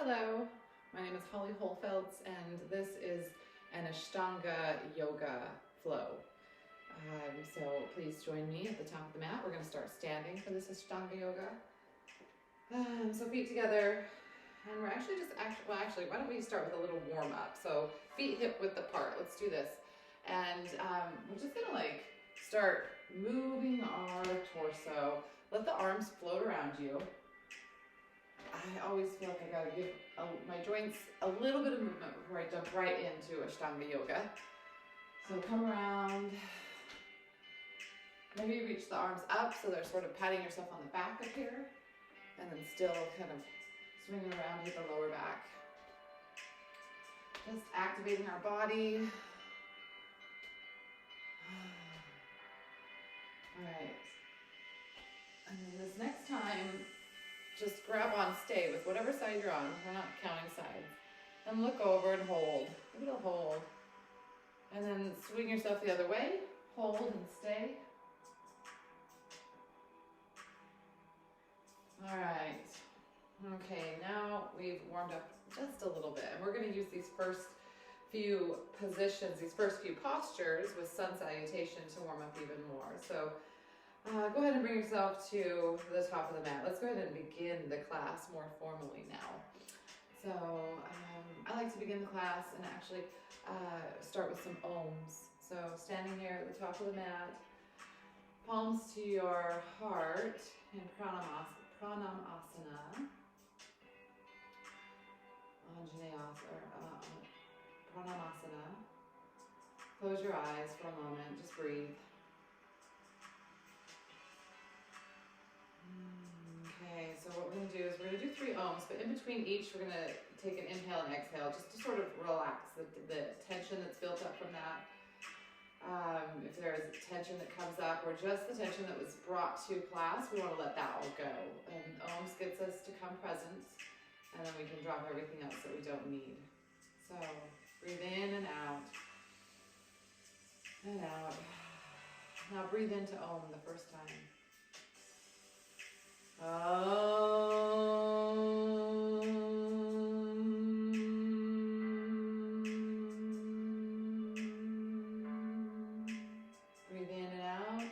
Hello, my name is Holly Holfelds and this is an Ashtanga yoga flow. So please join me at the top of the mat. We're going to start standing for this Ashtanga yoga. So feet together, and we're actually why don't we start with a little warm up? So feet hip width apart. Let's do this. And we're just going to start moving our torso. Let the arms float around you. I always feel like I gotta give my joints a little bit of movement before I jump right into Ashtanga yoga. So come around, maybe reach the arms up so they're sort of patting yourself on the back up here, and then still kind of swinging around with the lower back. Just activating our body. All right, and then this next time, just grab on, stay with whatever side you're on. We're not counting sides. And look over and hold. Give it a hold. And then swing yourself the other way. Hold and stay. All right. Okay, now we've warmed up just a little bit. And we're going to use these first few positions, these first few postures with sun salutation to warm up even more. So go ahead and bring yourself to the top of the mat. Let's go ahead and begin the class more formally now. So I like to begin the class and actually start with some ohms. So standing here at the top of the mat, palms to your heart in pranamasana, pranamasana. Close your eyes for a moment, just breathe. Okay, so what we're going to do is we're going to do 3 ohms, but in between each we're going to take an inhale and exhale just to sort of relax the tension that's built up from that. If there is tension that comes up or just the tension that was brought to class, we want to let that all go. And ohms gets us to come present, and then we can drop everything else that we don't need. So breathe in and out. And out. Now breathe into Om the first time. Breathe in and out.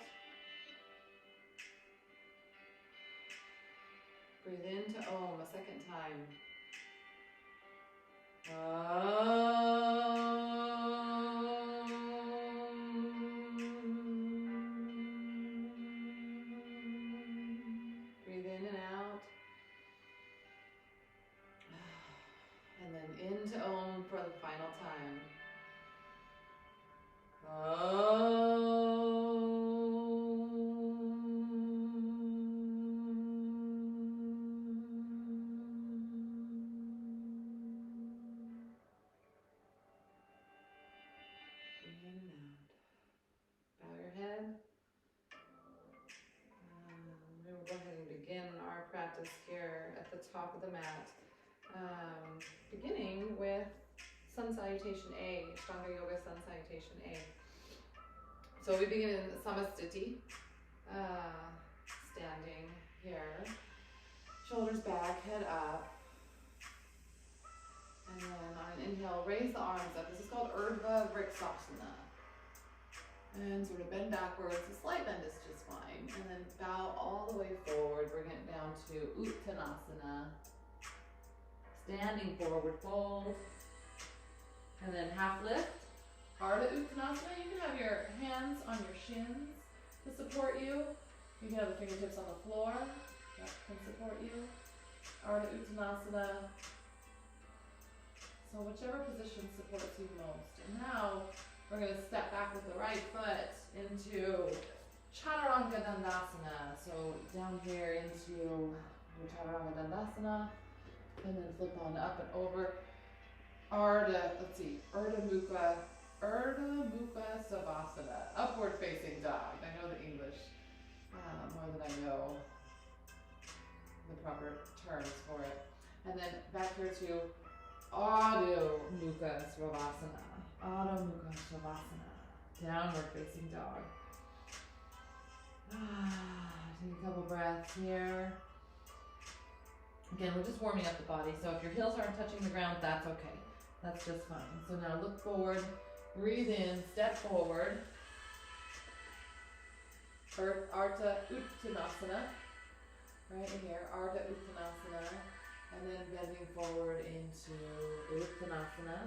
Breathe into Om a second time. Breathe in and out. And then into Om for the final time. Practice here at the top of the mat, beginning with Sun Salutation A, Ashtanga Yoga Sun Salutation A. So we begin in Samasthiti, standing here, shoulders back, head up, and then on an inhale, raise the arms up. This is called Urdhva Vriksasana. And sort of bend backwards, a slight bend is just fine. And then bow all the way forward, bring it down to Uttanasana. Standing forward fold. And then half lift, Ardha Uttanasana. You can have your hands on your shins to support you. You can have the fingertips on the floor, that can support you. Ardha Uttanasana. So whichever position supports you most. And now, we're going to step back with the right foot into Chaturanga Dandasana. So down here into your Chaturanga Dandasana, and then flip on up and over. Urdhva Mukha Savasana. Upward facing dog. I know the English more than I know the proper terms for it. And then back here to Adho Mukha Savasana. Adho Mukha Savasana, downward facing dog. Take a couple breaths here. Again, we're just warming up the body, so if your heels aren't touching the ground, that's okay. That's just fine. So now look forward, breathe in, step forward. Ardha Uttanasana, right in here, Ardha Uttanasana, and then bending forward into Uttanasana,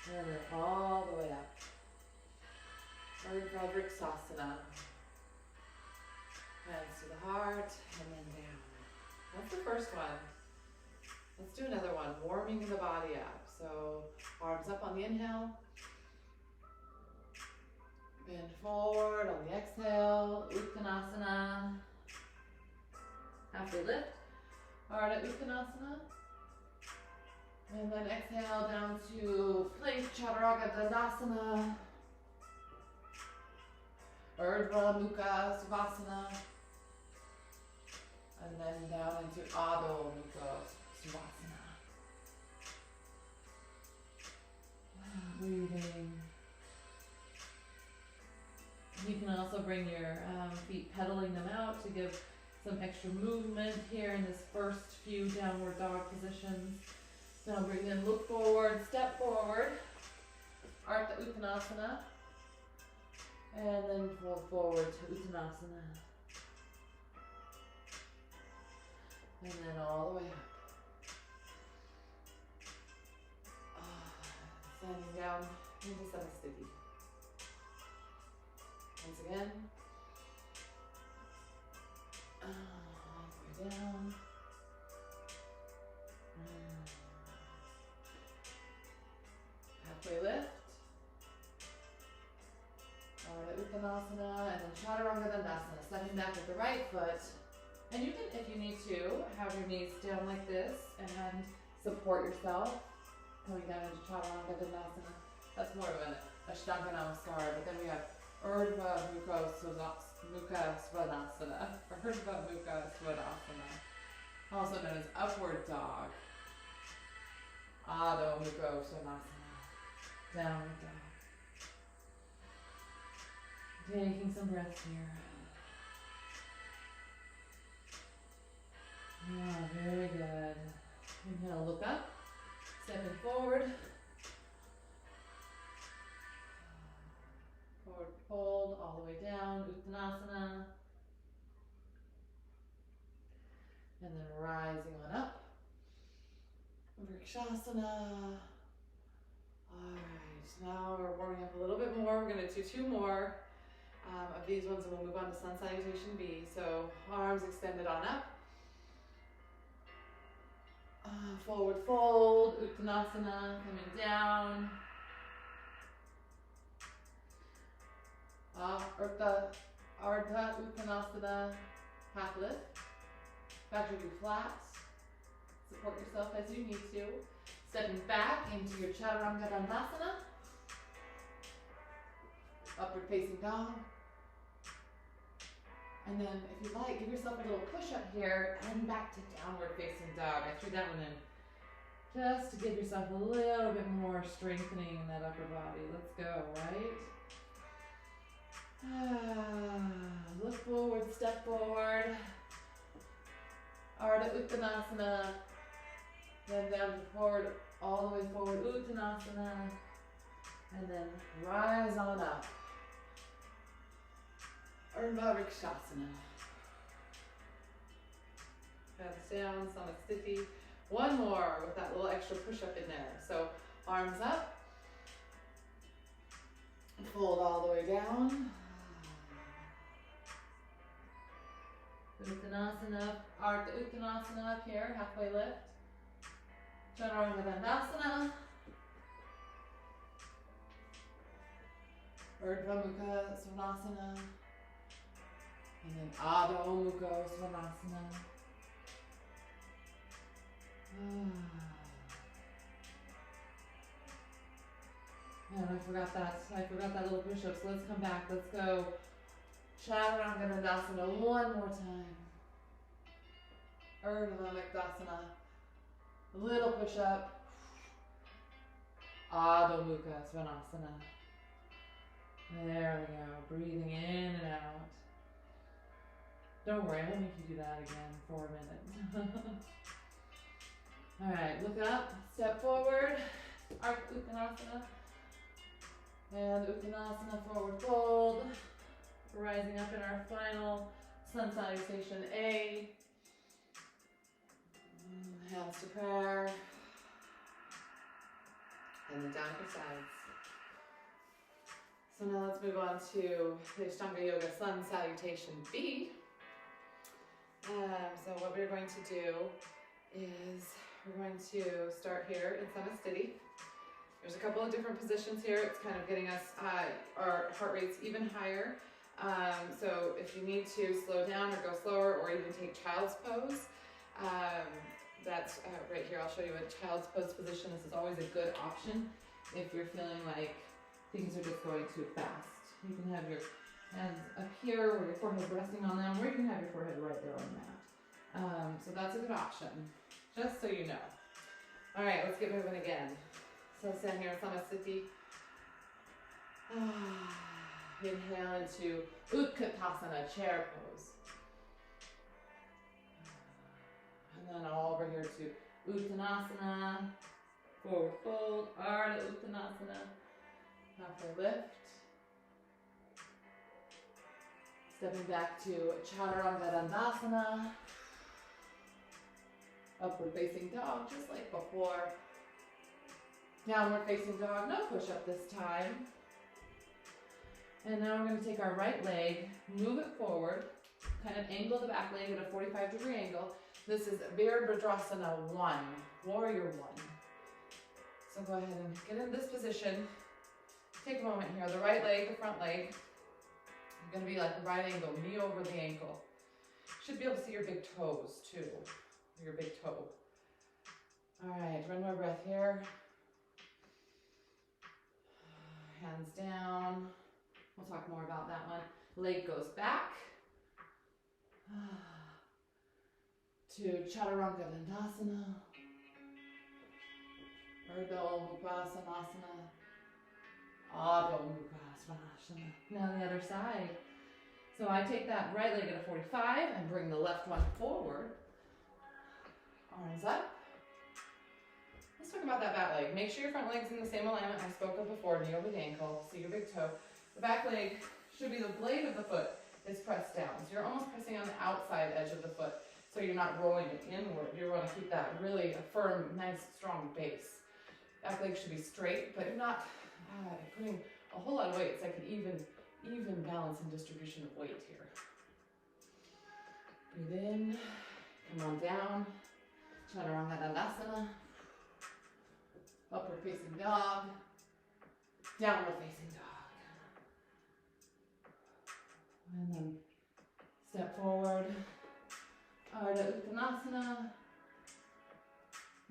and then all the way up. Ardha Vriksasana, hands to the heart, and then down. That's the first one. Let's do another one, warming the body up. So arms up on the inhale, bend forward on the exhale, Uttanasana, halfway lift, Ardha Uttanasana, and then exhale down to plank Chaturanga Dandasana, Urdhva Mukha Savasana, and then down into Adho Mukha Savasana. Breathing. You can also bring your feet pedaling them out to give some extra movement here in this first few downward dog positions. Now bring in, look forward, step forward, Ardha Uttanasana, and then fold forward to Uttanasana. And then all the way up. Standing down into Samasthiti. Once again. All the way down. Halfway lift. Ardha Uttanasana, and then Chaturanga Dandasana. Stepping back with the right foot. And you can, if you need to, have your knees down like this and support yourself. Coming down into Chaturanga Dandasana. That's more of an Ashtanga Namaskar, but then we have Urdhva Mukha Svanasana. Urdhva Mukha Svanasana. Also known as Upward Dog. Adho Mukha Svanasana. Downward Dog. Taking some breaths here. Ah, very good. Inhale, look up. Stepping forward. Forward fold all the way down, Uttanasana. And then rising on up. Vrikshasana. Alright, now we're warming up a little bit more. We're going to do two more of these ones and we'll move on to Sun Salutation B. So arms extended on up. Forward fold, Uttanasana, coming down. Ardha Uttanasana, half lift. Back will be flat. Support yourself as you need to. Stepping back into your Chaturanga Dandasana. Upward facing dog. And then, if you'd like, give yourself a little push up here and back to downward facing dog. I threw that one in just to give yourself a little bit more strengthening in that upper body. Let's go, right? Look forward, step forward. Ardha Uttanasana. Then down to forward, all the way forward, Uttanasana. And then rise on up. Urdhva Vrikshasana. Hands down, Samasthiti. One more with that little extra push up in there. So arms up. Fold all the way down. Uttanasana, Ardha Uttanasana up here, halfway lift. Chaturanga Dandasana. Urdhva Mukha Svanasana. And then Adho Mukha Svanasana. Man, I forgot that little push-up, so let's come back. Let's go Chaturanga Dandasana one more time. Urdhva Mukha. Little push-up. Adho Mukha Svanasana. There we go. Breathing in and out. Don't worry, I won't make you do that again for a minute. Alright, look up, step forward, arc Uttanasana, and Uttanasana, forward fold. Rising up in our final sun salutation A. Hands to prayer. And then down at the sides. So now let's move on to the Ashtanga Yoga Sun Salutation B. So what we're going to do is we're going to start here in Samasthiti. There's a couple of different positions here. It's kind of getting us our heart rates even higher. So if you need to slow down or go slower or even take child's pose, that's right here. I'll show you a child's pose position. This is always a good option if you're feeling like things are just going too fast. You can have your hands up here or your forehead resting on them, or you can have your forehead right there on the mat. So that's a good option, just so you know. All right, let's get moving again. So stand here in Samasthiti. Inhale into Utkatasana, chair pose. And then all over here to Uttanasana, forward fold, Ardha Uttanasana, halfway lift. Stepping back to Chaturanga Dandasana, upward facing dog, just like before. Downward facing dog, no push up this time. And now we're going to take our right leg, move it forward, kind of angle the back leg at a 45-degree angle. This is Virabhadrasana 1, Warrior 1. So go ahead and get in this position. Take a moment here. The right leg, the front leg, you're going to be like a right angle, knee over the ankle. Should be able to see your big toes too, your big toe. All right, run my breath here. Hands down. We'll talk more about that one. Leg goes back to Chaturanga Dandasana, Ardha Mukha Svanasana, Adho Mukha Svanasana. Now the other side. So I take that right leg at a 45 and bring the left one forward. Arms up. Let's talk about that back leg. Make sure your front leg's in the same alignment I spoke of before, knee over the ankle, see your big toe. The back leg should be the blade of the foot is pressed down. So you're almost pressing on the outside edge of the foot, so you're not rolling it inward. You want to keep that really a firm, nice, strong base. Back leg should be straight, but you're not putting a whole lot of weight. It's like an even balance and distribution of weight here. Breathe in, come on down, Chaturanga Dandasana, upward facing dog, downward facing dog. And then step forward, Ardha Uttanasana,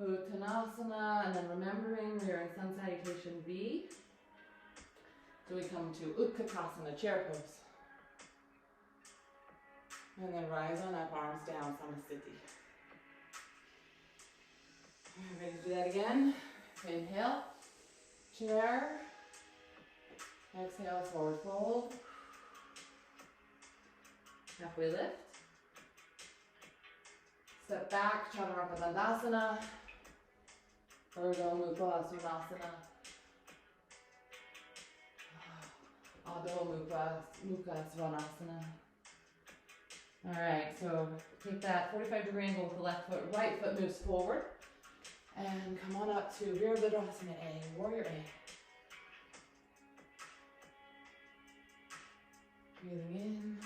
Uttanasana, and then remembering we are in Sun Salutation B. So we come to Utkatasana, chair pose. And then rise on up, arms down, Samasthiti. Ready to do that again? Inhale, chair. Exhale, forward fold. Halfway lift. Step back, Chaturanga Dandasana. Ardha Mukha Svanasana. Adho Mukha Svanasana. Alright, so take that 45-degree angle with the left foot. Right foot moves forward. And come on up to Virabhadrasana A, Warrior A. Breathing in,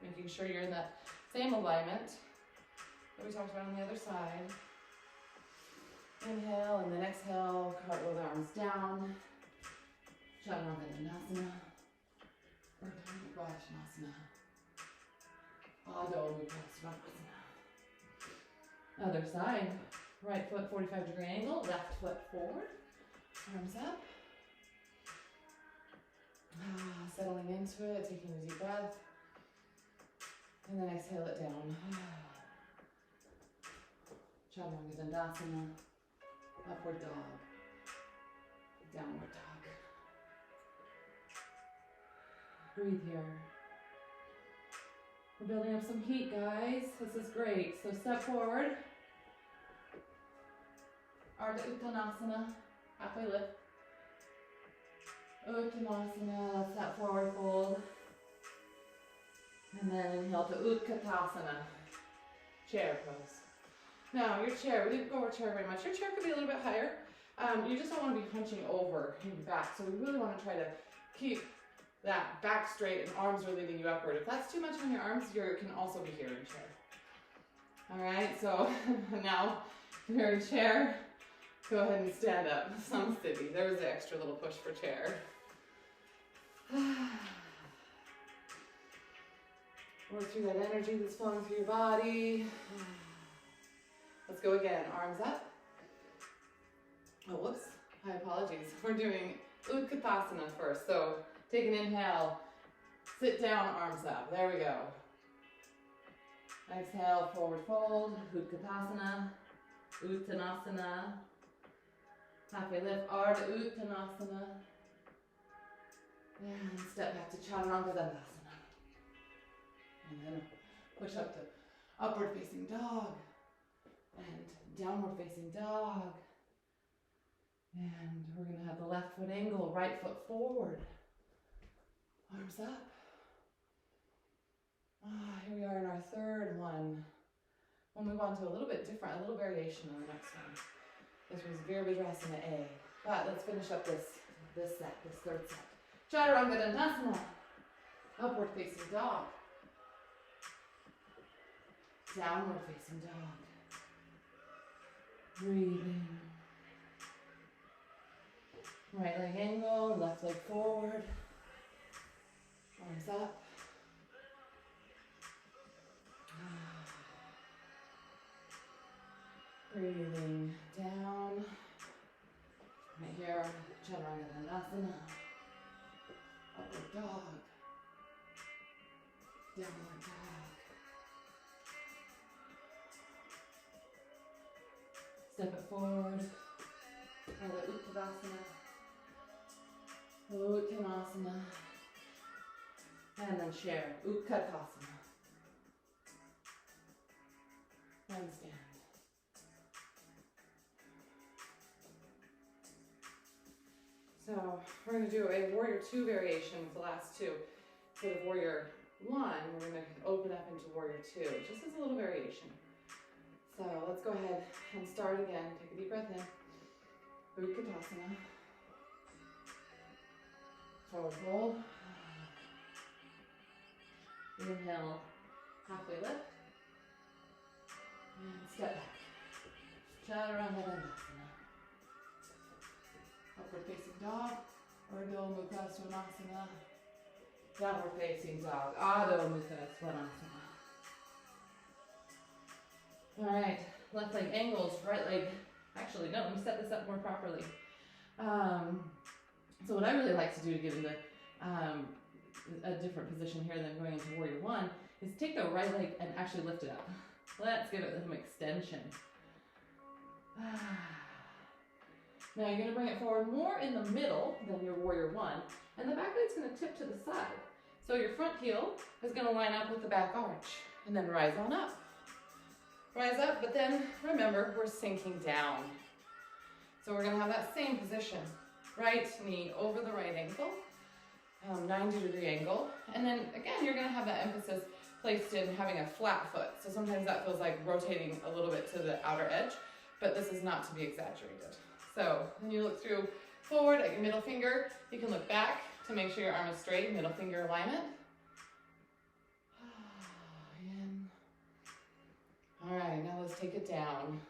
making sure you're in that same alignment that we talked about on the other side. Inhale and then exhale, cartwheel the arms down. Chaturanga Dandasana. Ardha Mukha Svanasana. Adho Mukha Svanasana. Other side. Right foot 45-degree angle, left foot forward. Arms up. Settling into it, taking a deep breath. And then exhale it down. Chaturanga Dandasana. Upward dog. Downward dog. Breathe here. We're building up some heat, guys. This is great. So step forward. Ardha Uttanasana, halfway lift. Uttanasana, that's that forward fold. And then inhale to Utkatasana, chair pose. Now your chair, we didn't go over chair very much. Your chair could be a little bit higher. You just don't want to be hunching over your back. So we really want to try to keep that back straight and arms are leading you upward. If that's too much on your arms, you can also be here in chair. All right, so now if you're in chair, go ahead and stand up. Samsthiti. There was the extra little push for chair. Work through that energy that's flowing through your body. Let's go again. Arms up. Oh, whoops. My apologies. We're doing Utkatasana first. So take an inhale. Sit down, arms up. There we go. Exhale, forward fold. Utkatasana. Uttanasana. Halfway lift. Ardha Uttanasana. And step back to Chaturanga Dandasana. And then push up to upward facing dog. And downward facing dog. And we're going to have the left foot angle, right foot forward. Arms up. Here we are in our third one. We'll move on to a little bit different, a little variation on the next one. This was Virabhadrasana A. But let's finish up this third set. Chaturanga Dandasana. Upward facing dog. Downward facing dog. Breathing. Right leg angle, left leg forward. Arms up. Breathing down. Right here, Chaturanga Dandasana. Upward dog. Downward dog. Step it forward. Ardha Uttanasana. Uttanasana. And then chair. Utkatasana. And stand. So we're going to do a warrior 2 variation with the last two. Instead of warrior 1, we're going to open up into warrior 2, just as a little variation. So let's go ahead and start again. Take a deep breath in. Utkatasana. Forward fold. Inhale, halfway lift. And step back. Chaturanga Dandasana. Upward facing dog. Ardha Mukha Svanasana. Downward facing dog. Adho Mukha Svanasana. Alright, left leg angles, right leg. Actually, no, let me set this up more properly. So what I really like to do to get into a different position here than going into warrior 1 is take the right leg and actually lift it up. Let's give it some extension. Now you're going to bring it forward more in the middle than your warrior 1, and the back leg's going to tip to the side. So your front heel is going to line up with the back arch, and then rise on up. Rise up, but then remember, we're sinking down. So we're going to have that same position. Right knee over the right ankle, 90-degree angle. And then again, you're going to have that emphasis placed in having a flat foot. So sometimes that feels like rotating a little bit to the outer edge, but this is not to be exaggerated. So when you look through forward at your middle finger, you can look back to make sure your arm is straight, middle finger alignment. In. All right, now let's take it down.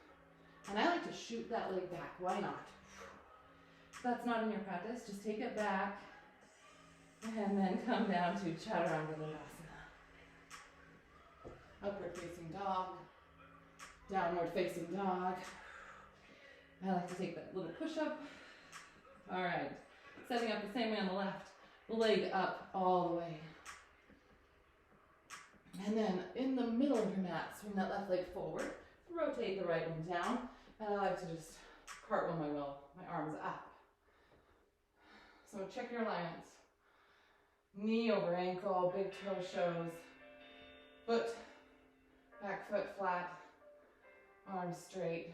And I like to shoot that leg back. Why not? If that's not in your practice, just take it back and then come down to Chaturanga Dandasana. Upward facing dog, downward facing dog. I like to take that little push up. All right, setting up the same way on the left, leg up all the way. And then in the middle of your mat, swing that left leg forward, rotate the right one down, and I like to just cartwheel my arms up. So check your alignments. Knee over ankle, big toe shows. foot, back foot flat, arms straight.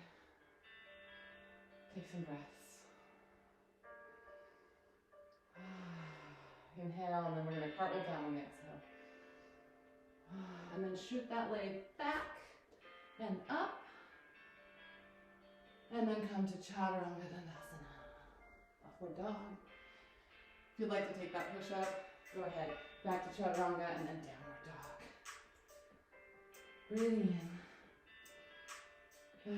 Take some breaths. Inhale, and then we're going to cartwheel down on the exhale. And then shoot that leg back and up. And then come to Chaturanga Dandasana. Upward dog. If you'd like to take that push up, go ahead. Back to Chaturanga and then downward dog. Breathing in. Go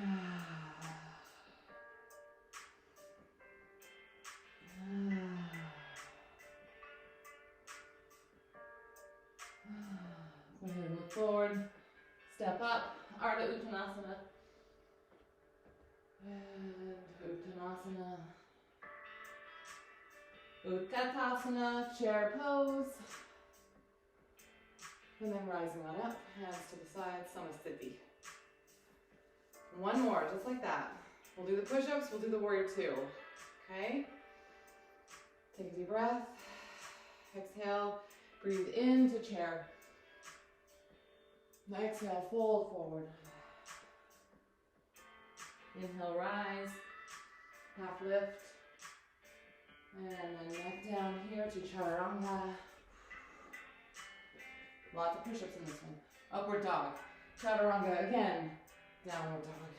ahead and look forward. Step up. Ardha Uttanasana. And Uttanasana. Utkatasana, chair pose. And then rising on up, hands to the side, Samasthiti. One more, just like that. We'll do the push-ups, we'll do the warrior two. Okay? Take a deep breath. Exhale, breathe into chair. Exhale, fold forward. Inhale, rise, half lift. And then neck down here to Chaturanga. Lots of push-ups in this one. Upward dog. Chaturanga again. Downward dog.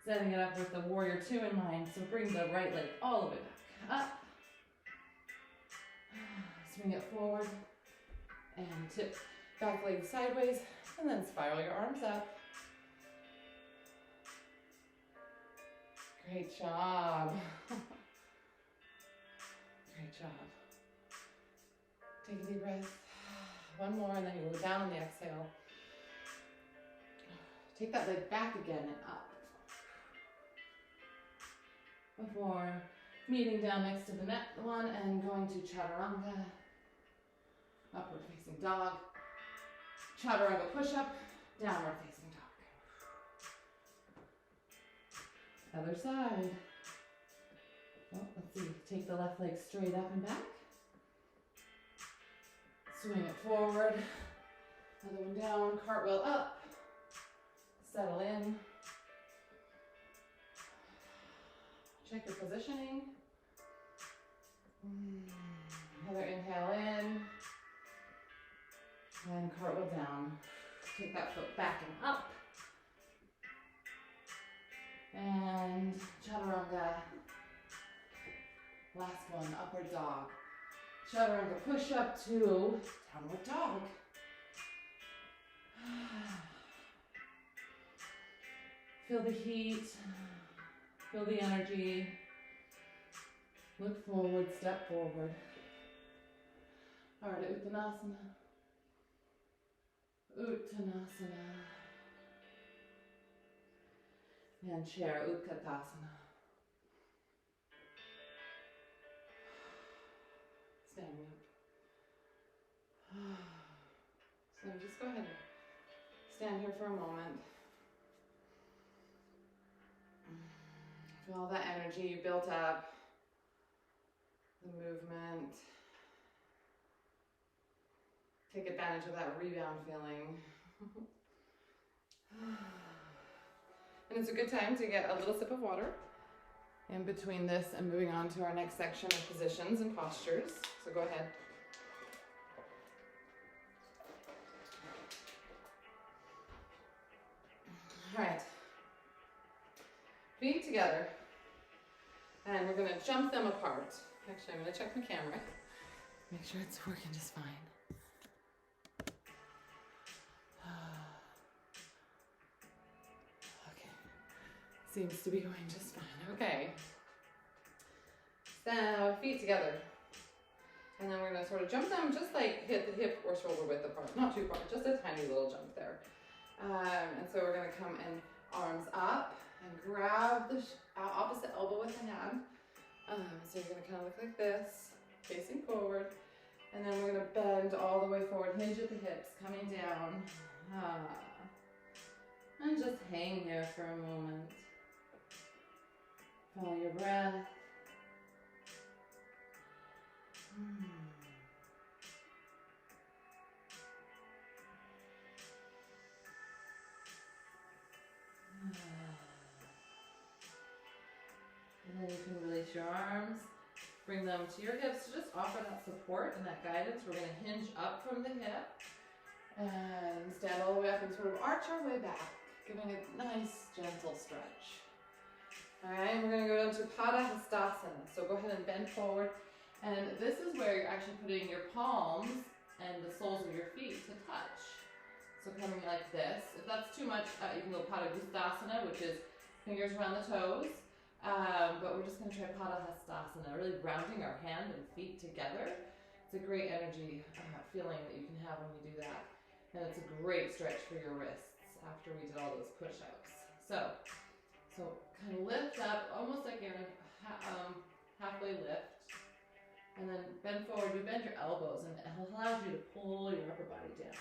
Setting it up with the warrior two in mind. So bring the right leg all the way back up. Swing it forward. And tip back leg sideways. And then spiral your arms up. Great job. Great job. Take a deep breath. One more, and then you go down on the exhale. Take that leg back again and up. Before meeting down next to the next one and going to Chaturanga. Upward facing dog. Chaturanga push-up. Downward facing dog. Other side. Well, let's see. Take the left leg straight up and back. Swing it forward. Other one down. Cartwheel up. Settle in. Check your positioning. Another inhale in. And cartwheel down. Take that foot back and up. And Chaturanga. Last one, upward dog. Chaturanga push up to downward dog. Feel the heat. Feel the energy. Look forward, step forward. Ardha Uttanasana. Uttanasana. And chair Utkatasana. Standing up. So just go ahead and stand here for a moment. Feel all that energy built up. The movement. Take advantage of that rebound feeling. And it's a good time to get a little sip of water in between this and moving on to our next section of positions and postures. So go ahead. All right. Feet together. And we're going to jump them apart. Actually, I'm going to check my camera. Make sure it's working just fine. Seems to be going just fine. Okay. So feet together. And then we're going to sort of jump them just like hit the hip or shoulder width apart. Not too far, just a tiny little jump there. And so we're going to come in arms up and grab the opposite elbow with the hand. So you're going to kind of look like this, facing forward. And then we're going to bend all the way forward, hinge at the hips, coming down. And just hang here for a moment. Follow your breath. And then you can release your arms, bring them to your hips to just offer that support and that guidance. We're gonna hinge up from the hip and stand all the way up and sort of arch our way back, giving a nice gentle stretch. All right, and we're gonna go into Pada Hastasana. So go ahead and bend forward. And this is where you're actually putting your palms and the soles of your feet to touch. So coming like this. If that's too much, you can go Pada Hastasana, which is fingers around the toes. But we're just gonna try Pada Hastasana, really grounding our hand and feet together. It's a great energy feeling that you can have when you do that. And it's a great stretch for your wrists after we did all those push-ups. So kind of lift up, almost like you're in halfway lift. And then bend forward, you bend your elbows, and it allows you to pull your upper body down.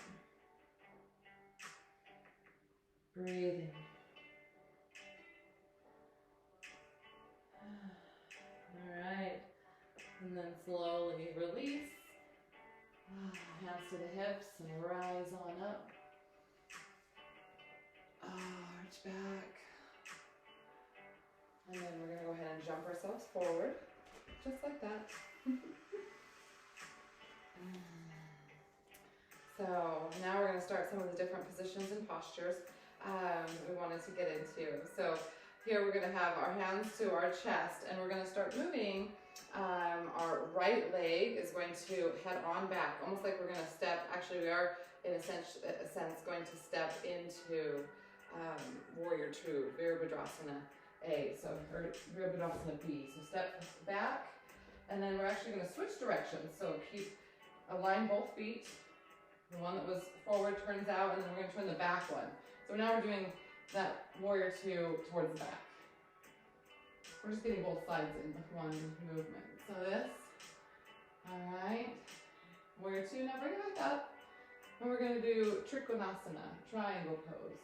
Breathing. All right. And then slowly release. Hands to the hips and rise on up. Arch back. And then we're going to go ahead and jump ourselves forward, just like that. So now we're going to start some of the different positions and postures we wanted to get into. So here we're going to have our hands to our chest, and we're going to start moving. Our right leg is going to head on back, almost like we're going to step. Actually, we are in a sense going to step into Warrior Two, Virabhadrasana A, or Virabhadrasana B. So step back, and then we're actually going to switch directions. So align both feet. The one that was forward turns out, and then we're going to turn the back one. So now we're doing that Warrior Two towards the back. We're just getting both sides in with one movement. So this, all right, Warrior Two. Now bring it back up, and we're going to do Trikonasana, triangle pose.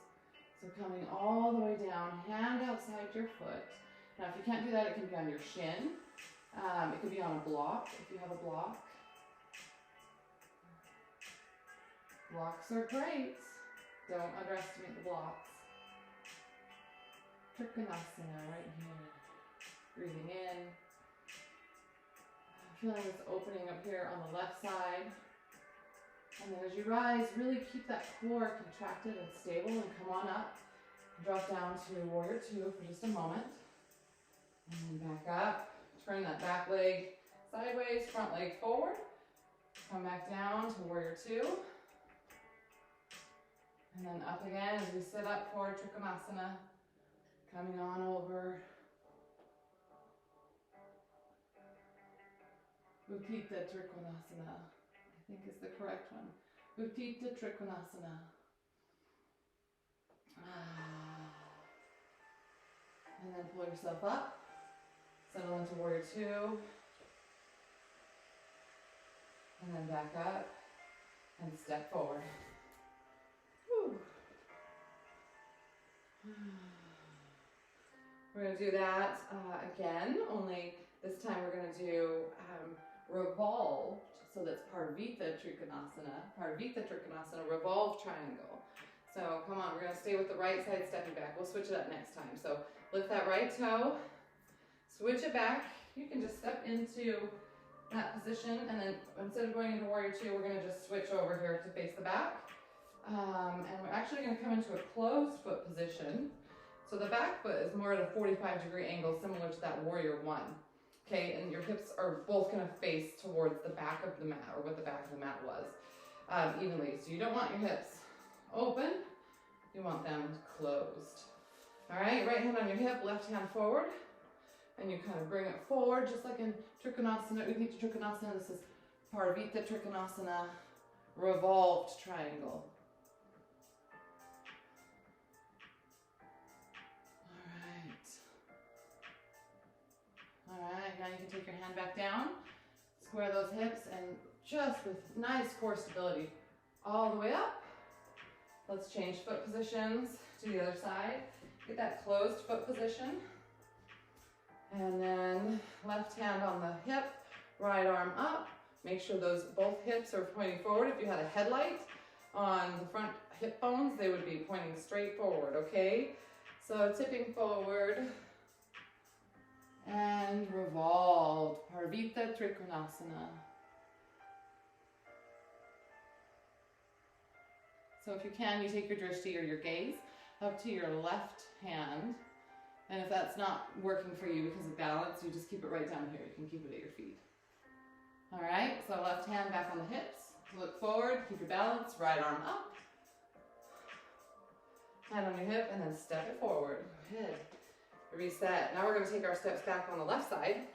So coming all the way down, hand outside your foot. Now if you can't do that, it can be on your shin. It could be on a block, if you have a block. Blocks are great. Don't underestimate the blocks. Trikonasana right here. Breathing in. Feeling this opening up here on the left side. And then as you rise, really keep that core contracted and stable, and come on up. Drop down to Warrior Two for just a moment. And then back up. Turn that back leg sideways, front leg forward. Come back down to Warrior Two. And then up again as we sit up for Trikonasana. Coming on over. Utthita Trikonasana, I think is the correct one. Utthita Trikonasana. And then pull yourself up. Settle into Warrior Two. And then back up. And step forward. Whew. We're going to do that again, only this time we're going to do revolved, so that's Parvita Trikonasana, revolved triangle. So come on, we're going to stay with the right side stepping back. We'll switch it up next time. So lift that right toe, switch it back. You can just step into that position, and then instead of going into Warrior Two, we're going to just switch over here to face the back. And we're actually going to come into a closed foot position. So the back foot is more at a 45-degree angle, similar to that Warrior One. Okay, and your hips are both going to face towards the back of the mat, or what the back of the mat was, evenly. So you don't want your hips open, you want them closed. All right, right hand on your hip, left hand forward, and you kind of bring it forward, just like in Trikonasana, Utthita Trikonasana. This is Parvita Trikonasana, revolved triangle. All right, now you can take your hand back down, square those hips, and just with nice core stability all the way up. Let's change foot positions to the other side. Get that closed foot position. And then left hand on the hip, right arm up. Make sure both hips are pointing forward. If you had a headlight on the front hip bones, they would be pointing straight forward, okay? So tipping forward. And revolved, Parvita Trikonasana. So if you can, you take your drishti or your gaze up to your left hand. And if that's not working for you because of balance, you just keep it right down here. You can keep it at your feet. All right, so left hand back on the hips. Look forward, keep your balance, right arm up. Hand on your hip and then step it forward. Good. Reset. Now we're going to take our steps back on the left side.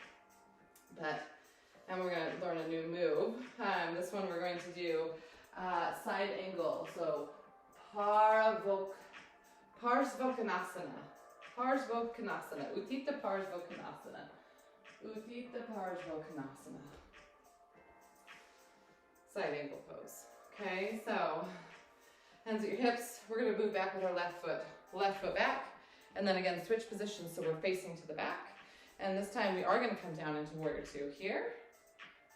And we're going to learn a new move. This one we're going to do side angle. So Parsvottanasana. Parsvottanasana. Uttita Parsvottanasana. Uttita Parsvottanasana. Side angle pose. Okay, so hands at your hips. We're going to move back with our left foot back. And then again, switch positions so we're facing to the back. And this time we are going to come down into Warrior Two here.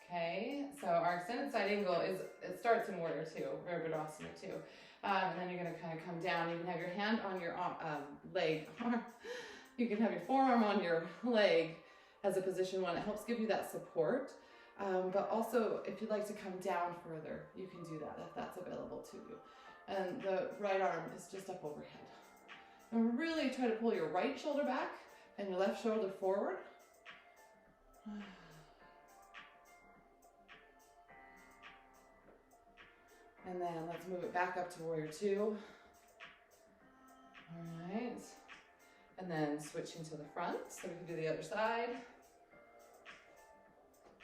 Okay, so our extended side angle it starts in Warrior Two, Virabhadasana 2. And then you're going to kind of come down. You can have your hand on your leg. You can have your forearm on your leg as a position one. It helps give you that support. But also, if you'd like to come down further, you can do that if that's available to you. And the right arm is just up overhead. And really try to pull your right shoulder back and your left shoulder forward. And then let's move it back up to Warrior Two. All right. And then switching to the front, so we can do the other side.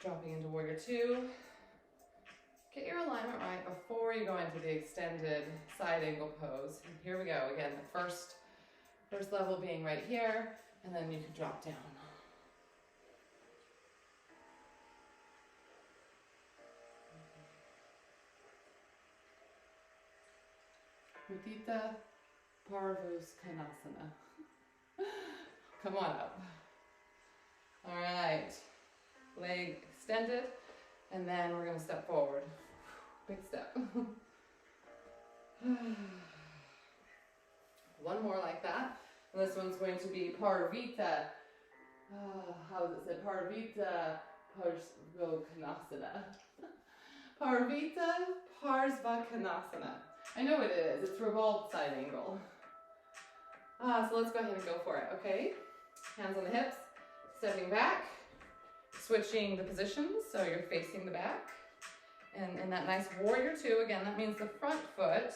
Dropping into Warrior Two. Get your alignment right before you go into the extended side angle pose. And here we go. Again, the first level being right here, and then you can drop down. Uttita Parsvottanasana. Come on up. All right. Leg extended, and then we're going to step forward. Big step. One more like that. And this one's going to be Parvita. How is it said? Parvita Parsvottanasana. Parvita Parsvottanasana. I know it is. It's revolved side angle. So let's go ahead and go for it, okay? Hands on the hips, stepping back, switching the positions so you're facing the back. And in that nice Warrior Two, again, that means the front foot,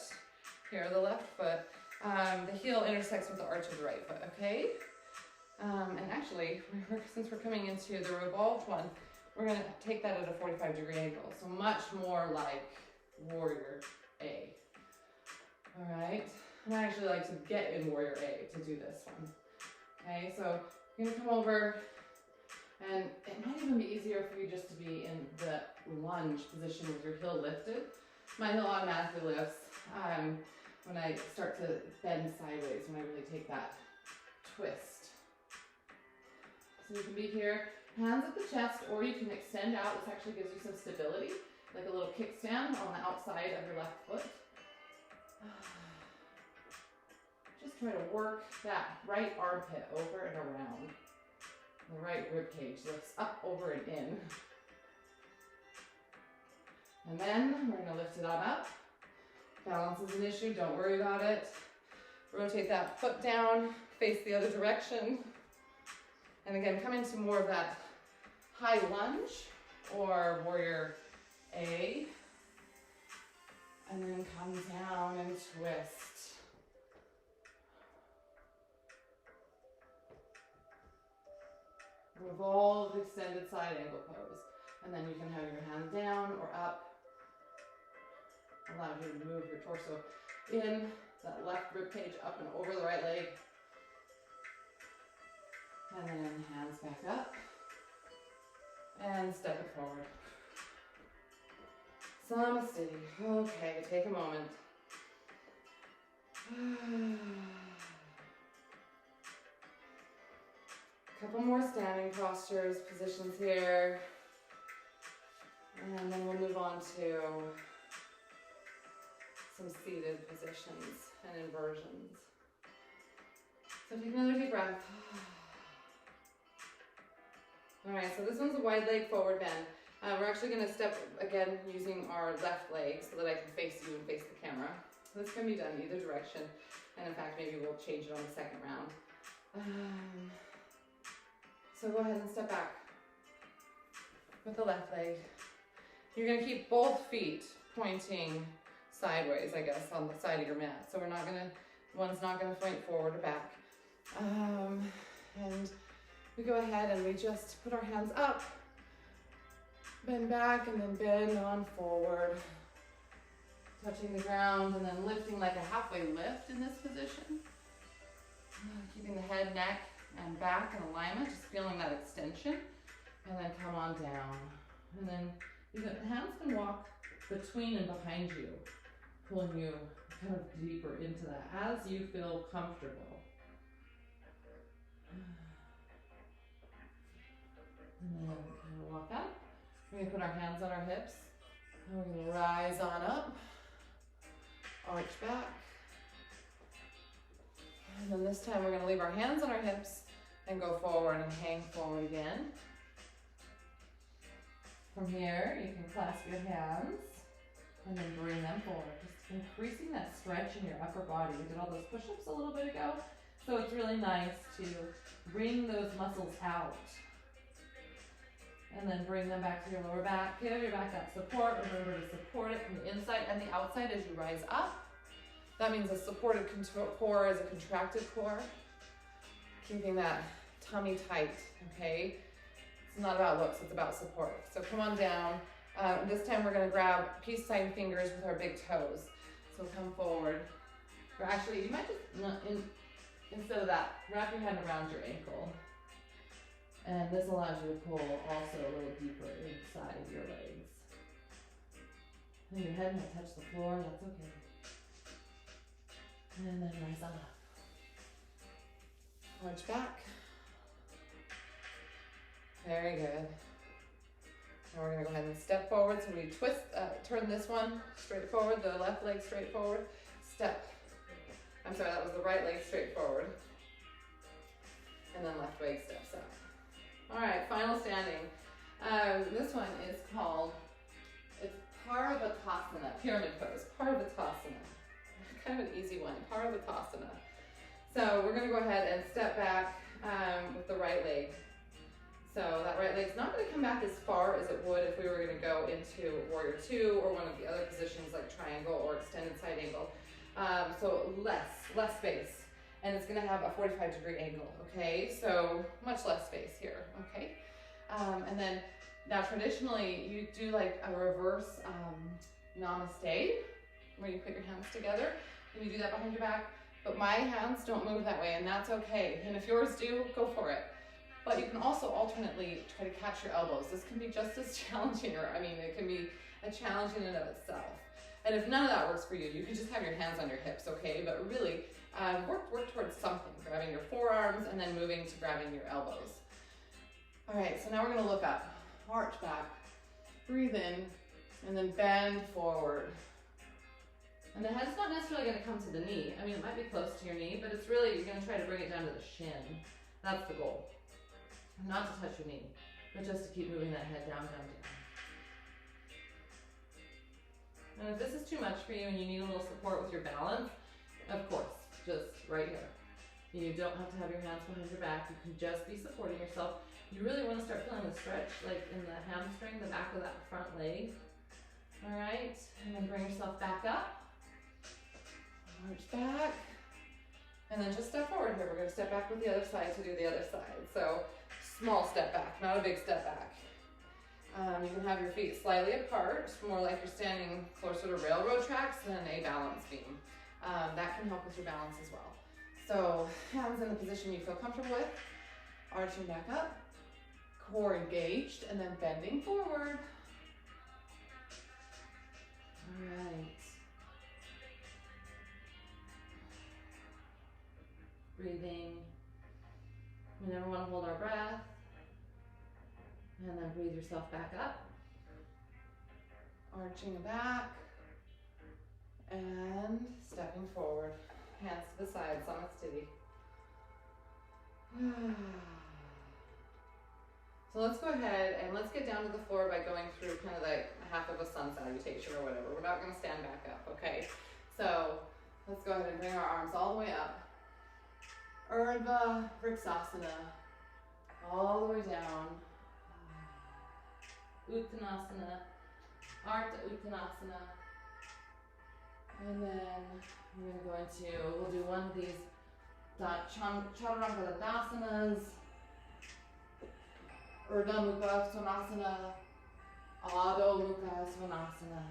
here, the left foot, the heel intersects with the arch of the right foot, okay? And actually, since we're coming into the revolved one, we're going to take that at a 45-degree angle, so much more like Warrior A. All right, and I actually like to get in Warrior A to do this one. Okay, so you're going to come over, and it might even be easier for you just to be in the lunge position with your heel lifted. My heel automatically lifts when I start to bend sideways, when I really take that twist. So you can be here, hands at the chest, or you can extend out. This actually gives you some stability, like a little kickstand on the outside of your left foot. Just try to work that right armpit over and around. The right rib cage lifts up, over, and in. And then we're going to lift it on up. Balance is an issue, don't worry about it. Rotate that foot down, face the other direction. And again, come into more of that high lunge or Warrior A. And then come down and twist. Revolve, extended side angle pose. And then you can have your hand down or up. Allow you to move your torso in, that left rib cage up and over the right leg. And then hands back up. And step it forward. Samasthiti. Okay, take a moment. Couple more standing postures, positions here. And then we'll move on to some seated positions and inversions. So take another deep breath. All right, so this one's a wide leg forward bend. We're actually gonna step again using our left leg so that I can face you and face the camera. So this can be done either direction. And in fact, maybe we'll change it on the second round. So go ahead and step back with the left leg. You're gonna keep both feet pointing sideways, I guess, on the side of your mat. So one's not gonna point forward or back. And we go ahead and we just put our hands up, bend back, and then bend on forward. Touching the ground and then lifting like a halfway lift in this position. Keeping the head, neck, and back in alignment, just feeling that extension. And then come on down. And then the hands can walk between and behind you, pulling you kind of deeper into that as you feel comfortable. And then kind of walk up. We're going to put our hands on our hips. And we're going to rise on up. Arch back. And then this time we're going to leave our hands on our hips and go forward and hang forward again. From here, you can clasp your hands and then bring them forward. Just increasing that stretch in your upper body. We did all those push-ups a little bit ago. So it's really nice to bring those muscles out. And then bring them back to your lower back. Give your back that support. Remember to support it from the inside and the outside as you rise up. That means a supported core is a contracted core. Keeping that tummy tight, okay? It's not about looks, it's about support. So come on down. This time we're gonna grab peace sign fingers with our big toes. So come forward. Or actually, you might just, instead of that, wrap your hand around your ankle. And this allows you to pull also a little deeper inside your legs. And your head might touch the floor, that's okay. And then rise on up. Arch back. Very good. Now we're gonna go ahead and step forward. So we twist, turn this one straight forward, the left leg straight forward. Step. I'm sorry, that was the right leg straight forward. And then left leg steps up. All right, final standing. This one is called, it's Paravatasana, pyramid pose, Paravatasana. Kind of an easy one, Paravatasana. So we're gonna go ahead and step back with the right leg. So that right leg's not gonna come back as far as it would if we were gonna go into Warrior Two or one of the other positions like triangle or extended side angle. So less space. And it's gonna have a 45-degree angle, okay? So much less space here, okay? And then now traditionally you do like a reverse namaste, where you put your hands together and you do that behind your back. But my hands don't move that way, and that's okay. And if yours do, go for it. But you can also alternately try to catch your elbows. This can be just as challenging, or I mean, it can be a challenge in and of itself. And if none of that works for you, you can just have your hands on your hips, okay? But really, work towards something, grabbing your forearms and then moving to grabbing your elbows. All right, so now we're gonna look up, arch back, breathe in, and then bend forward. And the head's not necessarily gonna come to the knee. I mean, it might be close to your knee, but it's really, you're gonna try to bring it down to the shin. That's the goal. Not to touch your knee, but just to keep moving that head down, down, down. And if this is too much for you and you need a little support with your balance, of course, just right here. You don't have to have your hands behind your back. You can just be supporting yourself. You really want to start feeling the stretch, like in the hamstring, the back of that front leg. All right, and then bring yourself back up. Arch back. And then just step forward here. We're going to step back with the other side to do the other side. So small step back, not a big step back. You can have your feet slightly apart, more like you're standing closer to railroad tracks than a balance beam. That can help with your balance as well. So hands in the position you feel comfortable with, arching back up, core engaged, and then bending forward. All right. Breathing. We never want to hold our breath. And then breathe yourself back up. Arching back. And stepping forward. Hands to the side, Samasthiti. So let's go ahead and let's get down to the floor by going through kind of like half of a sun salutation or whatever. We're not going to stand back up, okay? So let's go ahead and bring our arms all the way up. Urdhva Vriksasana, all the way down. Uttanasana, Ardha Uttanasana. And then we're going to we'll do one of these Chaturanga Dandasanas, Urdhva Mukha Svanasana, Adho Mukha Svanasana.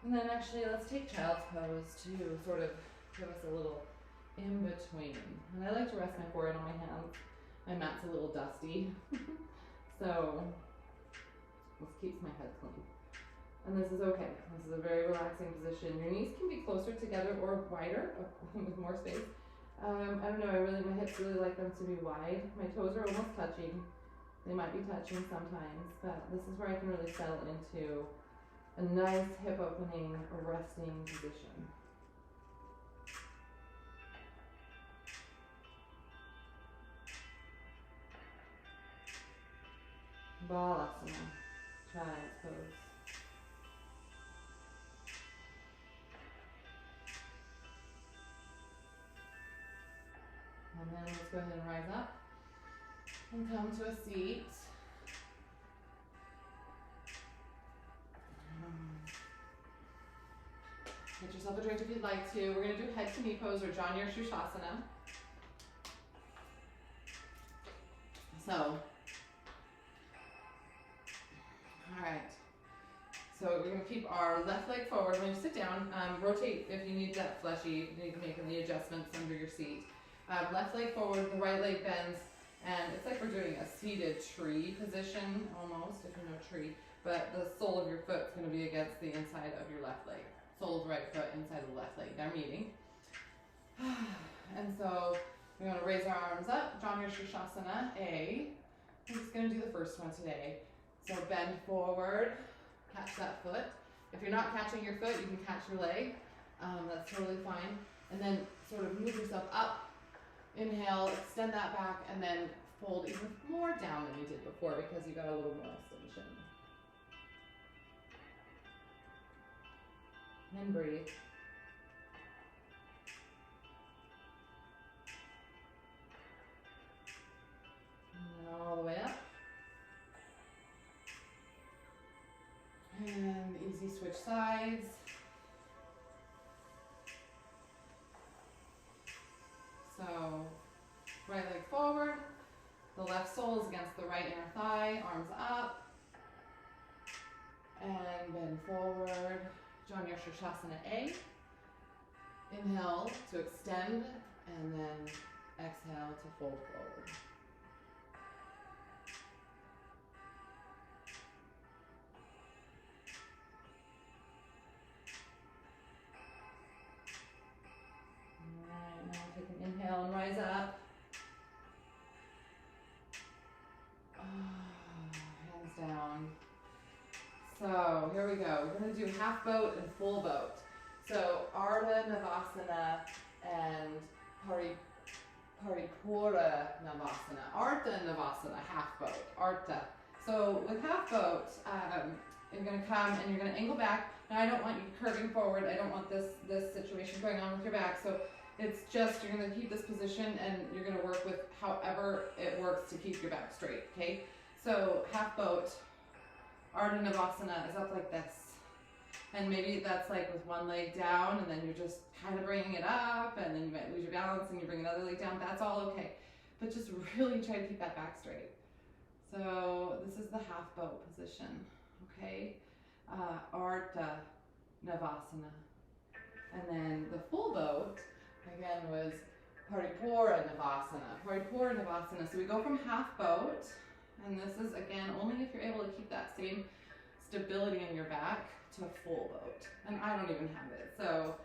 And then actually let's take child's pose to sort of give us a little in between. And I like to rest my forehead on my hands. My mat's a little dusty. So this keeps my head clean. And this is okay. This is a very relaxing position. Your knees can be closer together or wider with more space. I don't know, my hips really like them to be wide. My toes are almost touching. They might be touching sometimes, but this is where I can really settle into a nice hip opening, resting position. Balasana, child's pose. And then let's go ahead and rise up and come to a seat. Get yourself a drink if you'd like to. We're going to do head to knee pose or Janya Shushasana. So, all right. So we're going to keep our left leg forward. When you sit down, rotate if you need that fleshy, if you need to make any adjustments under your seat. Left leg forward, the right leg bends, and it's like we're doing a seated tree position almost, if you know tree, but the sole of your foot is going to be against the inside of your left leg. Sole of the right foot inside of the left leg. They're meeting. And so we're going to raise our arms up, Janya Shushasana A. I'm just going to do the first one today. So bend forward, catch that foot. If you're not catching your foot, you can catch your leg. That's totally fine. And then sort of move yourself up. Inhale, extend that back, and then fold even more down than you did before because you got a little more extension. And breathe. And then all the way up. And easy switch sides. So, right leg forward, the left sole is against the right inner thigh, arms up, and bend forward, Janya Shushasana A. Inhale to extend, and then exhale to fold forward. Inhale and rise up. Hands down. So here we go. We're going to do half boat and full boat. So Ardha Navasana and Paripura Navasana. Ardha Navasana, half boat. Ardha. So with half boat, you're going to come and you're going to angle back. Now I don't want you curving forward. I don't want this situation going on with your back. So it's just, you're going to keep this position and you're going to work with however it works to keep your back straight, okay? So half boat, Ardha Navasana is up like this. And maybe that's like with one leg down and then you're just kind of bringing it up and then you might lose your balance and you bring another leg down. That's all okay. But just really try to keep that back straight. So this is the half boat position, okay? Ardha Navasana. And then the full boat, again, was Paripura Navasana. Paripura Navasana. So we go from half boat, and this is, again, only if you're able to keep that same stability in your back to a full boat. And I don't even have it. So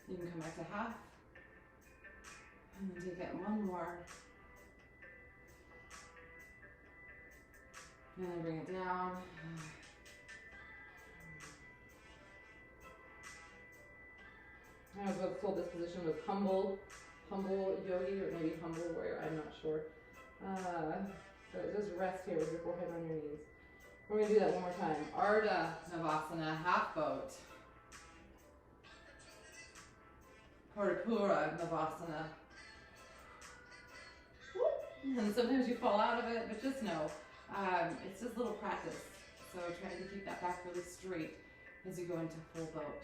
you can come back to half, and then take it one more. And then bring it down. I was told this position was humble yogi, or maybe humble warrior, I'm not sure. But just rest here with your forehead on your knees. We're gonna do that one more time. Ardha Navasana, half boat. Paripura Navasana. And sometimes you fall out of it, but just know, it's just a little practice. So try to keep that back really straight as you go into full boat.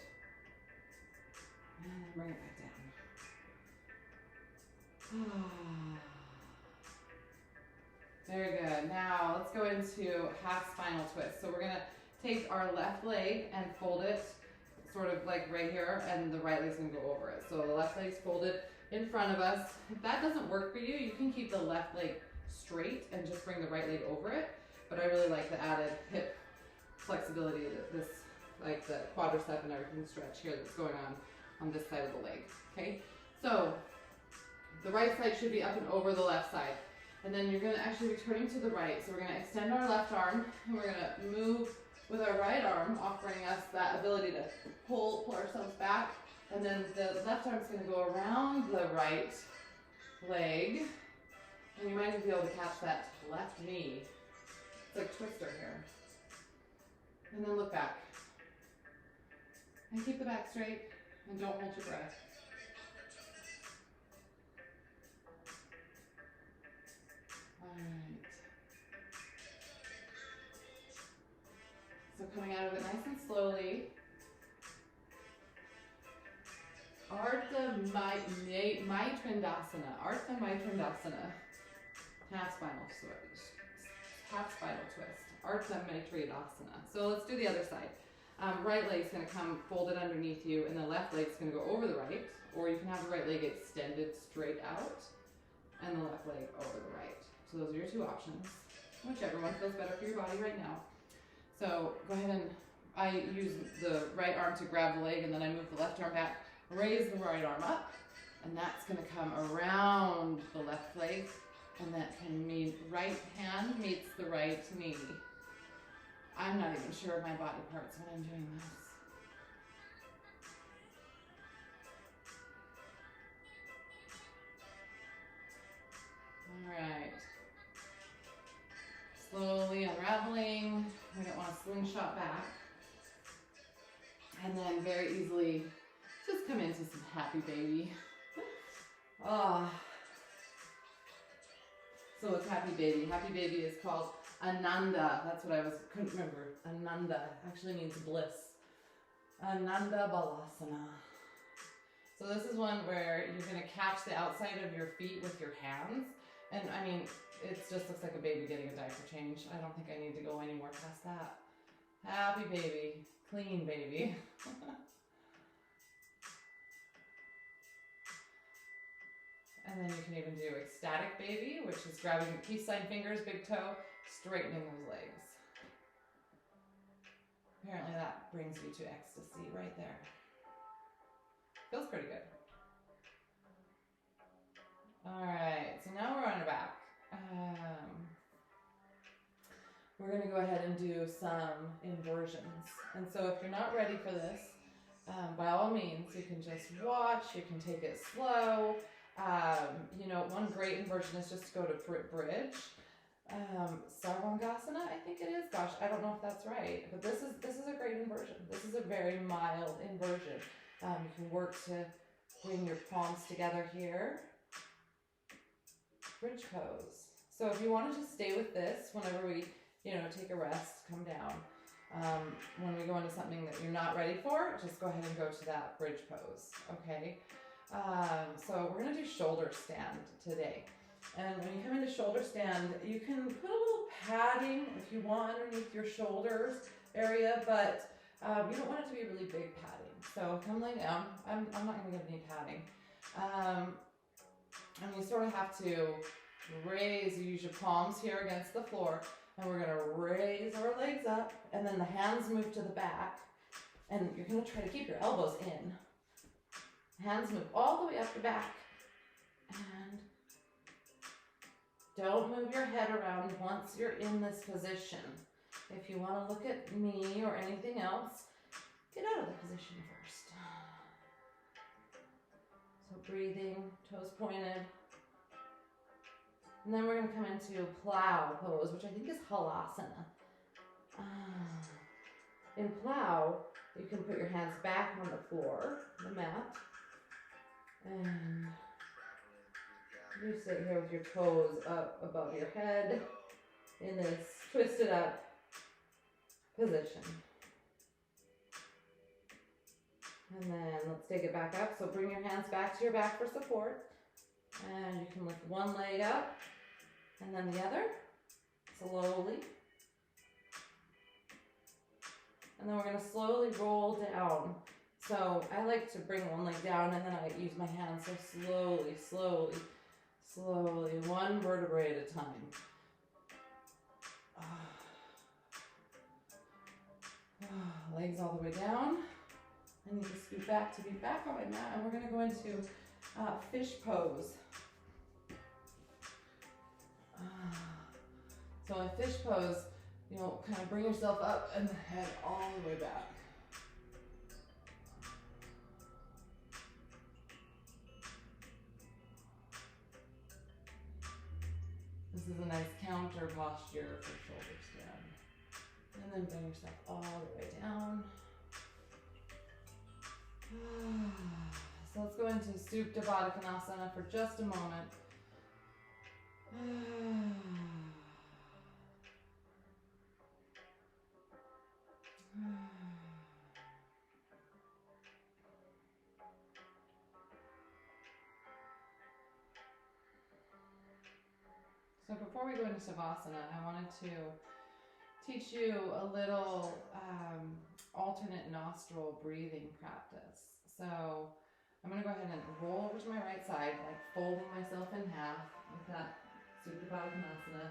And then bring it back down. Very good. Now let's go into half spinal twist. So we're gonna take our left leg and fold it sort of like right here, and the right leg's gonna go over it. So the left leg's folded in front of us. If that doesn't work for you, you can keep the left leg straight and just bring the right leg over it. But I really like the added hip flexibility that this, like the quadricep and everything stretch here that's going on this side of the leg. Okay, so the right side should be up and over the left side. And then you're gonna actually be turning to the right. So we're gonna extend our left arm and we're gonna move with our right arm, offering us that ability to pull ourselves back. And then the left arm's gonna go around the right leg. And you might even be able to catch that left knee. It's like twister here. And then look back. And keep the back straight and don't hold your breath. Alright. So coming out of it nice and slowly. Ardha Maitrindasana. Ardha Maitrindasana. Half spinal twist. Half spinal twist. Ardha Maitrindasana. So let's do the other side. Right leg's going to come folded underneath you, and the left leg's going to go over the right, or you can have the right leg extended straight out, and the left leg over the right. So those are your two options, whichever one feels better for your body right now. So go ahead and I use the right arm to grab the leg, and then I move the left arm back, raise the right arm up, and that's going to come around the left leg, and that can mean right hand meets the right knee. I'm not even sure of my body parts when I'm doing this. All right. Slowly unraveling. We don't want to slingshot back. And then very easily just come into some happy baby. So it's happy baby. Happy baby is called Ananda. That's what couldn't remember. Ananda actually means bliss. Ananda Balasana. So this is one where you're going to catch the outside of your feet with your hands. And I mean, it just looks like a baby getting a diaper change. I don't think I need to go any more past that. Happy baby. Clean baby. And then you can even do ecstatic baby, which is grabbing the peace sign fingers, big toe, straightening those legs. Apparently that brings you to ecstasy right there. Feels pretty good. All right, so now we're on our back. We're gonna go ahead and do some inversions. And so if you're not ready for this, by all means, you can just watch, you can take it slow. You know, one great inversion is just to go to bridge. Sarvangasana, I think it is. Gosh, I don't know if that's right, but this is a great inversion. This is a very mild inversion. You can work to bring your palms together here. Bridge pose. So if you want to just stay with this whenever we, take a rest, come down. When we go into something that you're not ready for, just go ahead and go to that bridge pose, okay? So we're going to do shoulder stand today. And when you come into shoulder stand, you can put a little padding if you want underneath your shoulders area, but you don't want it to be really big padding. So come lay down. I'm not going to give any padding. And you sort of have to raise, you use your palms here against the floor, and we're going to raise our legs up, and then the hands move to the back, and you're going to try to keep your elbows in. Hands move all the way up the back, and don't move your head around once you're in this position. If you want to look at me or anything else, get out of the position first. breathing, toes pointed. And then we're going to come into plow pose, which I think is halasana. In plow, you can put your hands back on the floor, the mat, and you sit here with your toes up above your head in this twisted up position. And then let's take it back up. So bring your hands back to your back for support. And you can lift one leg up and then the other, slowly. And then we're going to slowly roll down. So I like to bring one leg down and then I use my hands. So slowly, slowly, slowly, one vertebrae at a time. Legs all the way down. I need to scoot back to be back on my mat, and we're going to go into fish pose. So in fish pose, kind of bring yourself up and the head all the way back. This is a nice counter posture for shoulder stand. And then bring yourself all the way down. So let's go into Supta Baddha Konasana for just a moment. So before we go into Savasana, I wanted to teach you a little alternate nostril breathing practice. So I'm going to go ahead and roll over to my right side, like folding myself in half with that Supta Baddha Konasana,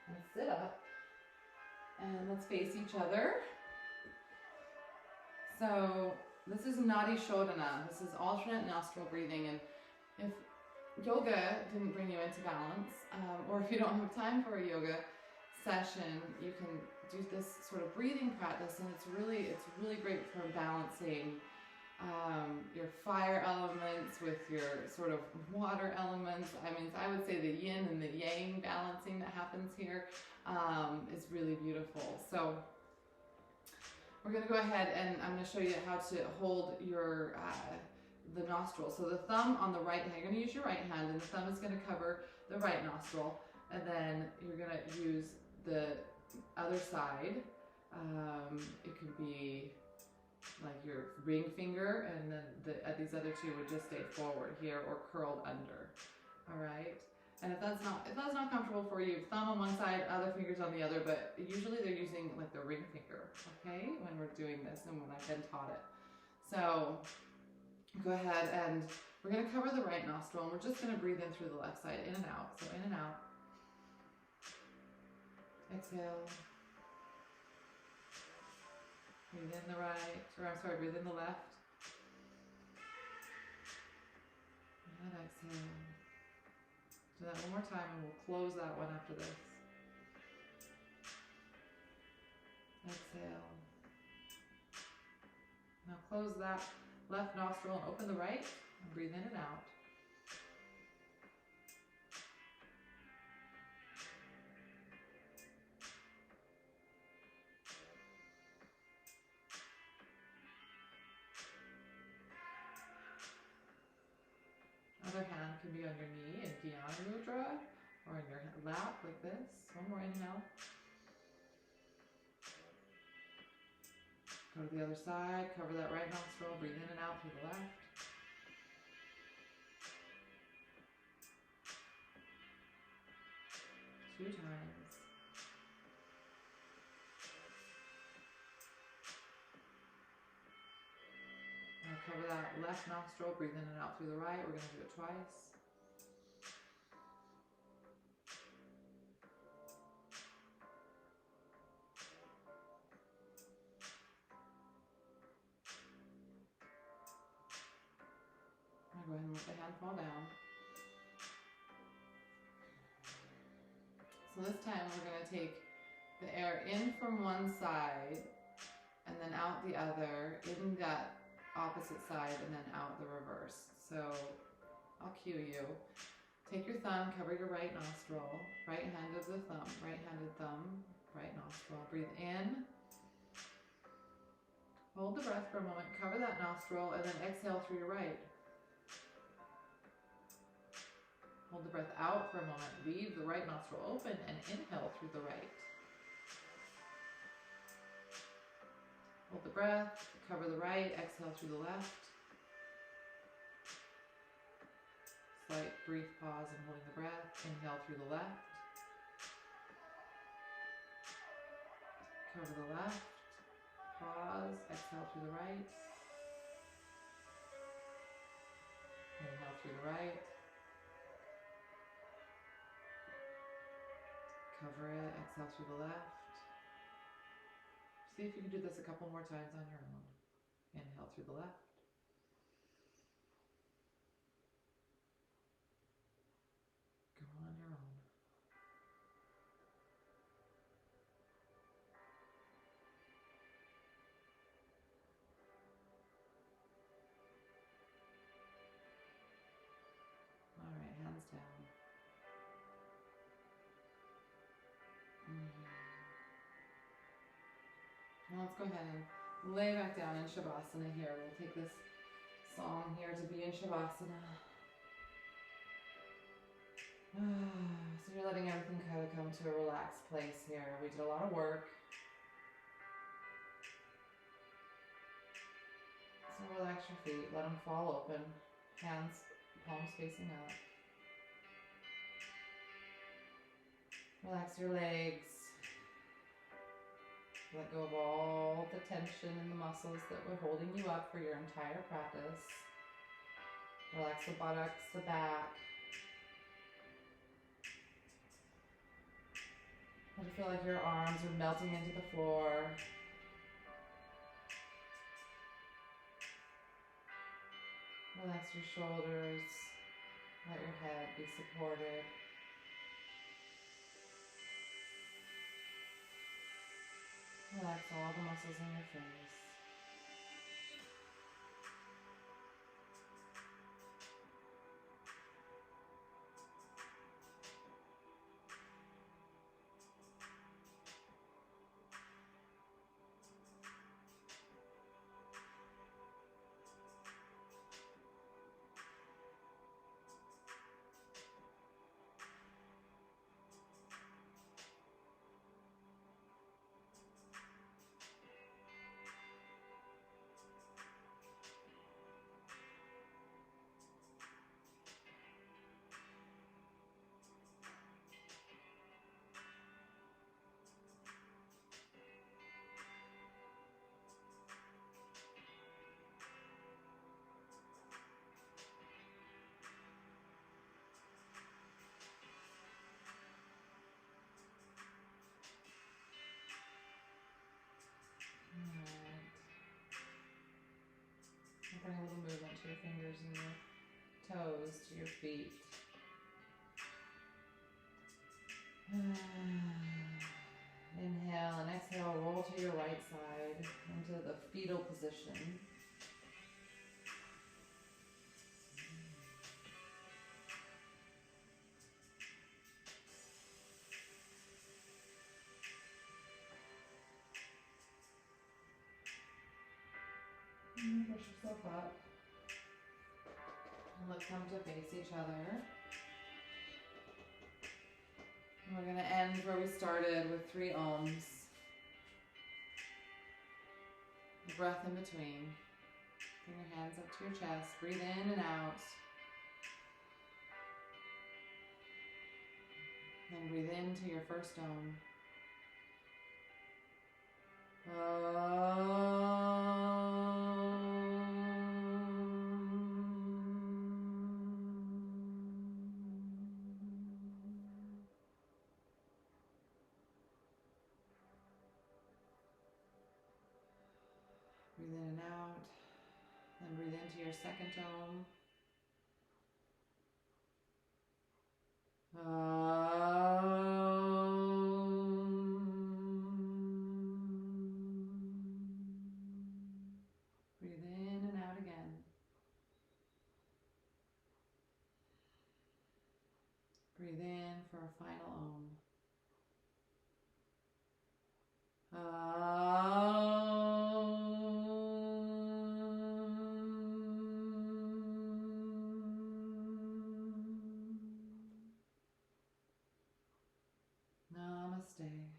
and sit up. And let's face each other. So this is Nadi Shodhana. This is alternate nostril breathing. And if yoga didn't bring you into balance, or if you don't have time for a yoga session, you can do this sort of breathing practice, and it's really great for balancing your fire elements with your sort of water elements. I mean, I would say the yin and the yang balancing that happens here is really beautiful. So we're going to go ahead and I'm going to show you how to hold your the nostril. So the thumb on the right hand, you're going to use your right hand, and the thumb is going to cover the right nostril, and then you're going to use the other side. It could be like your ring finger, and then these other two would just stay forward here or curled under. All right. And if that's not comfortable for you, thumb on one side, other fingers on the other, but usually they're using like the ring finger, okay, when we're doing this and when I've been taught it. So go ahead, and we're going to cover the right nostril, and we're just going to breathe in through the left side, in and out. So in and out. Exhale. Breathe in the right, breathe in the left. And exhale. Do that one more time, and we'll close that one after this. Exhale. Now close that left nostril and open the right, and breathe in and out. Other hand can be on your knee in Dhyana Mudra, or in your lap like this. One more inhale. Go to the other side, cover that right nostril, breathe in and out through the left. Two times. Now cover that left nostril, breathe in and out through the right. We're going to do it twice. Go ahead and let the hand fall down. So this time we're going to take the air in from one side and then out the other, in that opposite side, and then out the reverse. So I'll cue you. Take your thumb, cover your right nostril, right-handed thumb, right-handed thumb, right nostril. Breathe in. Hold the breath for a moment, cover that nostril, and then exhale through your right. Hold the breath out for a moment, leave the right nostril open, and inhale through the right. Hold the breath, cover the right, exhale through the left. Slight brief pause and holding the breath. Inhale through the left. Cover the left. Pause. Exhale through the right. Inhale through the right. Cover it. Exhale through the left. See if you can do this a couple more times on your own. Inhale through the left. Go on your own. All right, hands down. Now let's go ahead and lay back down in Shavasana here. We'll take this song here to be in Shavasana. So you're letting everything kind of come to a relaxed place here. We did a lot of work. So relax your feet, let them fall open. Hands, palms facing up. Relax your legs. Let go of all the tension in the muscles that were holding you up for your entire practice. Relax the buttocks, the back. Let it feel like your arms are melting into the floor. Relax your shoulders. Let your head be supported. Relax all the muscles in your face. Bring a little movement to your fingers and your toes, to your feet. Inhale and exhale, roll to your right side into the fetal position. Push yourself up. And let's come to face each other. And we're going to end where we started with 3 ohms. The breath in between. Bring your hands up to your chest. Breathe in and out. Then breathe into your first ohm. Breathe in and out. Then breathe into your second ohm. Breathe in and out again. our final Om. Namaste.